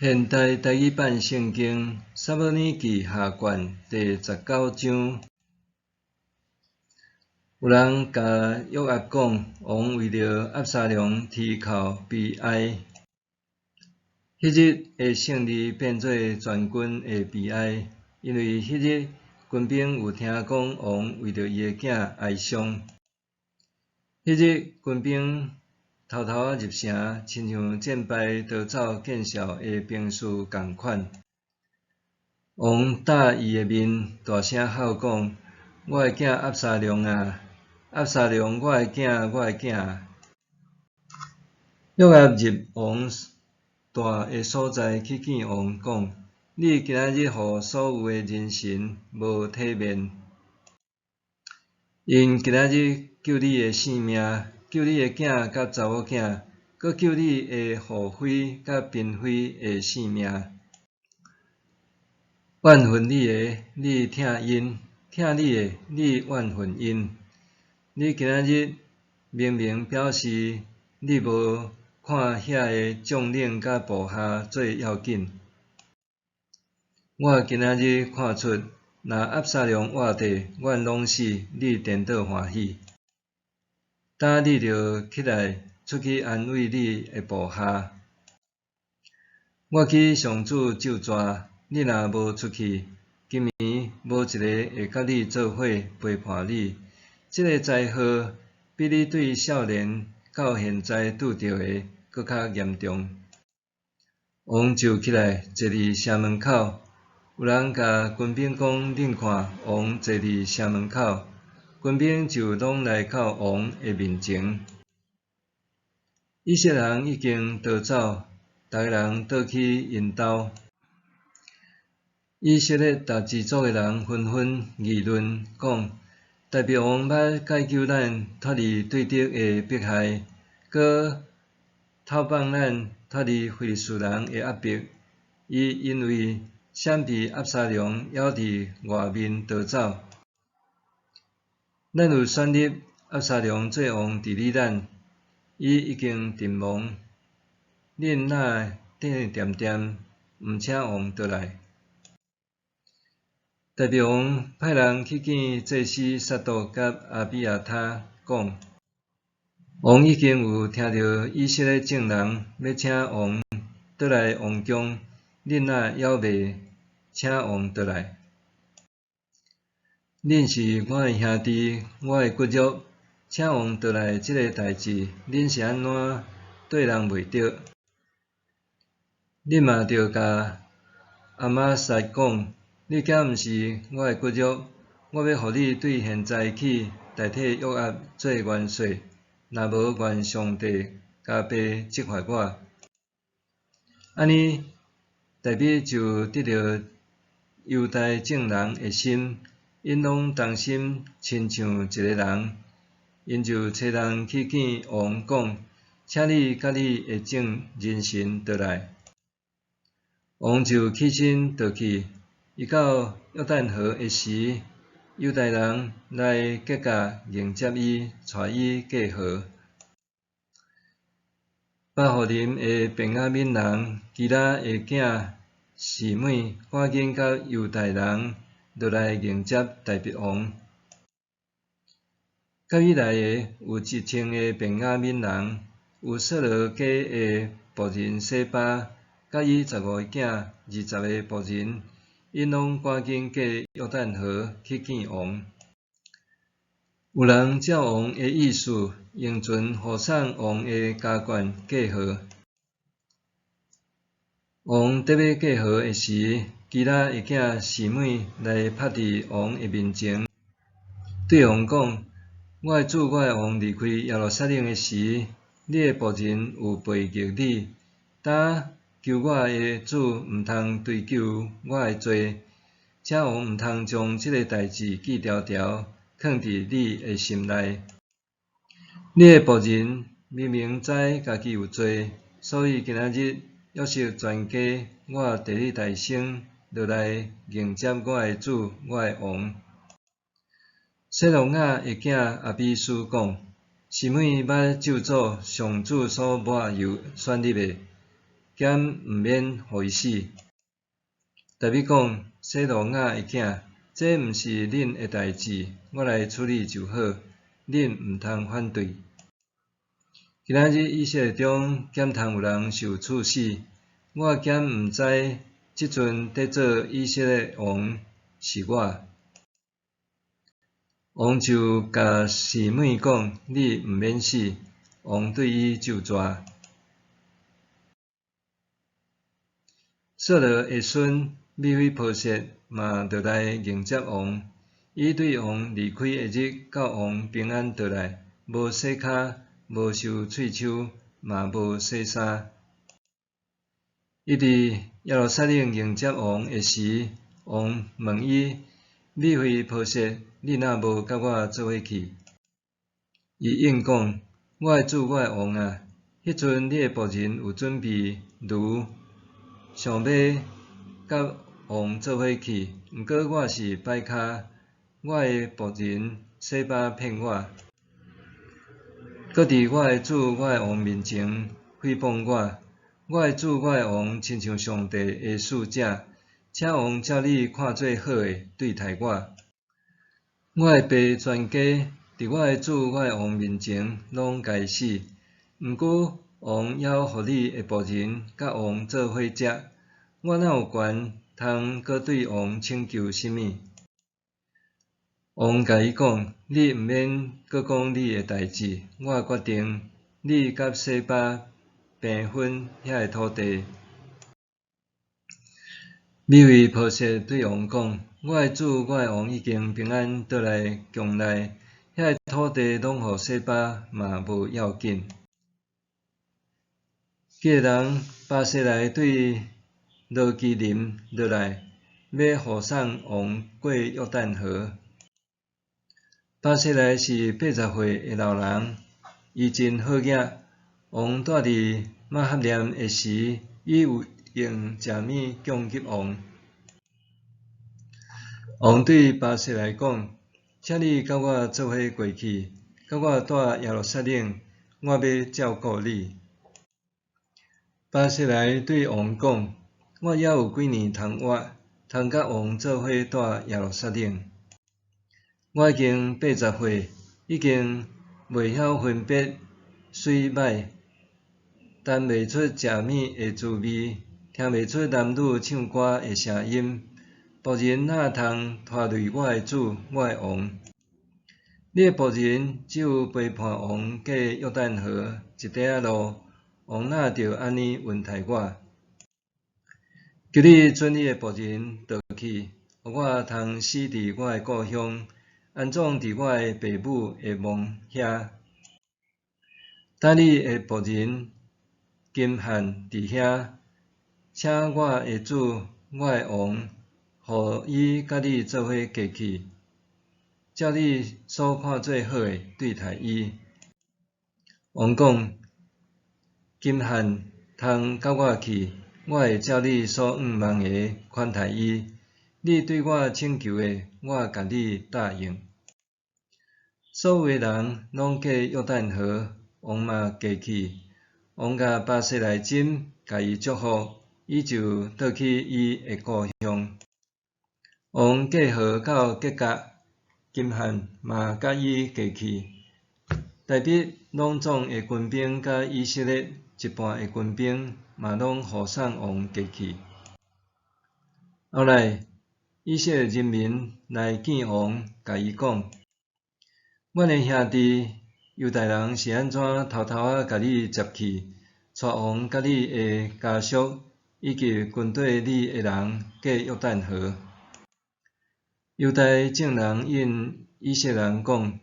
现代台语版圣经撒母耳记下卷第19章，有人甲约押讲，王为着押沙龙啼哭悲哀。迄日的胜利变做全军的悲哀，因为迄日军兵有听讲王为着伊的囝哀伤。迄日军兵偷偷入城，亲像战败逃走见效的兵士共款。王打伊的面，大声号讲：“我的囝押沙龙啊！押沙龙，我的囝，我的囝！”约押入王住的所在去见王，讲：“你今仔日互所有的人神无体面，因今仔日救你的性命。”救你的囝甲查某囝，搁救你的后妃甲嫔妃的性命。怨恨你的，你疼因；疼你的，你怨恨因。你今仔日明明表示你无看遐个将领甲部下最要紧。我今仔日看出，若押沙龙活地，阮拢死，你颠倒欢喜。今你着起来出去安慰你的部下。我去上主咒詛，你若无出去，今暝无一个会甲你做伙陪伴你。这个灾祸比你对少年到现在拄着的搁较严重。王就起来坐伫城门口，有人甲军兵讲：“恁看，王坐伫城门口。”军兵就拢来到王的面前。以色列人已经逃走，逐个人倒去因兜。以色列大支族的人纷纷议论，讲：代表王捌解救咱脱离对敌的迫害，搁透放咱脱离非利士人的压迫。伊因为闪避押沙龙，还伫外面逃走。咱有选立押沙龙做王治理咱，伊已经阵亡，恁哪会等惦毋请王倒来？代表王派人去见祭司撒督甲阿比亚他，讲：王已经有听到以色列众人要请王倒来王宫，恁哪还袂请王倒来？恁是我的兄弟，我的骨肉，请王倒来这个代志，恁是安怎对人袂着？恁嘛着甲阿玛撒讲，你敢毋是我的骨肉？我要互你对现在起代替约押做元帅，若无愿上帝加倍责罚我。安尼，代表就得到犹太众人的心。因拢同心，亲像一个人，因就找人去见王，讲：请你甲你的众人神倒来。王就起身倒去。伊到约旦河的时，犹太人来结甲迎接伊，带伊过河。巴户林的便雅悯人基拉的囝示每，赶紧甲犹太人落来迎接代笔王。甲伊来的有一千个便雅悯人，有扫罗家的仆人洗巴，甲伊15个囝，20个仆人，因拢赶紧过约旦河去见王。有人照王的意思，用船护送王的家眷过河。王得要过河的时，基拉的囝示每来趴伫王的面前，对王讲：我的主，我的王离开耶路撒冷的时，你的仆人有背逆你，当求我的主毋通追究我的罪，请王毋通将这个代志记条条，藏伫你的心内。你的仆人明明知家己有罪，所以今仔日约束全家，我第二代生落来迎接我的主，我的王。塞罗亚的囝阿比斯讲：示每捌咒诅上主所抹油选立的，减毋免互伊死。代表讲，洗罗亚的囝，这毋是恁的代志，我来处理就好，恁毋通反对。今仔日以色列中减通有人受处死，我减毋知即阵得做以色列王是我。王就甲示每讲：你毋免死。王对伊咒詛。扫罗的孙米非波设嘛倒来迎接王。伊对王离开的日，到王平安倒来，无洗骹，无受喙手，嘛无洗衫。伊伫耶路撒冷迎接王的时，王问伊：米非波设，你若无甲我做伙去？伊应讲：我的主，我的王啊！迄阵你的仆人有准备驴，想要甲王做伙去，毋过我是摆骹，我的仆人洗巴骗我，搁伫我的主，我的王面前诽谤我。我的主，我的王，亲像上帝的使者，请王照你看做好的对待我。我的爸全家伫我的主，我的王面前拢该死。毋过王还互你的仆人甲王做伙食，我哪有权通搁对王请求甚物？王甲伊讲：你毋免搁讲你的代志，我决定你甲洗巴平分遐个土地。米非波设对王讲：我的主，我的王已经平安倒来宫内，遐个土地拢互洗巴嘛无要紧。几个人巴西来对罗基林落来，要护送王过约旦河。巴西来是80岁的老人，伊真好额。王住伫马哈念的时，伊有用食物供给王。王对巴西来讲：请你甲我做伙过去，甲我住耶路撒冷，我要照顾你。巴西来对王讲：我还有几年通活，通甲王做伙住耶路撒冷。我已经80岁，已经袂晓分别水歹，谈袂出食物的滋味，听袂出男女唱歌的声音。仆人哪通拖累我的主，我的王？你的仆人只有陪伴王过约旦河一块仔路，王哪着安尼恩待我？求你准你的仆人倒去，互我通死伫我的故乡，安葬伫我的爸母的墓遐。等你的仆人金汉伫遐，请我的主，我的王，互伊甲你做伙过去，照你所看做好的对待伊。王讲：金汉通甲我去，我会照你所愿望的款待伊。你对我请求的，我甲你答应。所有的人拢过约旦河，王嘛过去。王甲巴西来金，甲伊祝福，伊就倒去伊的故乡。王过河到吉甲，金汉嘛甲伊过去。代笔拢总的军兵甲以色列一半的军兵嘛拢护送王过去。后来，以色列人民来见王，甲伊讲：阮的兄弟犹大人是安怎偷偷仔甲你接去，带王甲你的家属以及军队里的人过约旦河？犹大众人应以色列人讲：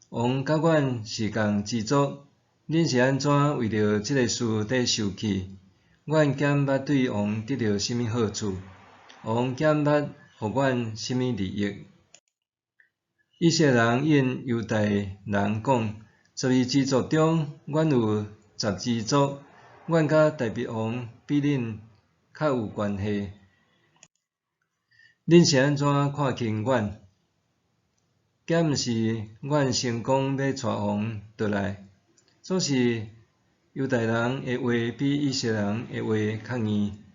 王甲阮是共支族，恁是安怎为着即个事伫受气？阮减捌对王得到甚物好处？王减捌互阮甚物利益？以色列人应犹大人讲：12支族中，阮有10支族，阮甲大鼻王比恁较有关系。恁是安怎看轻阮？敢毋是阮成功要带王倒来？总是犹太人的话比以色列人的话较硬。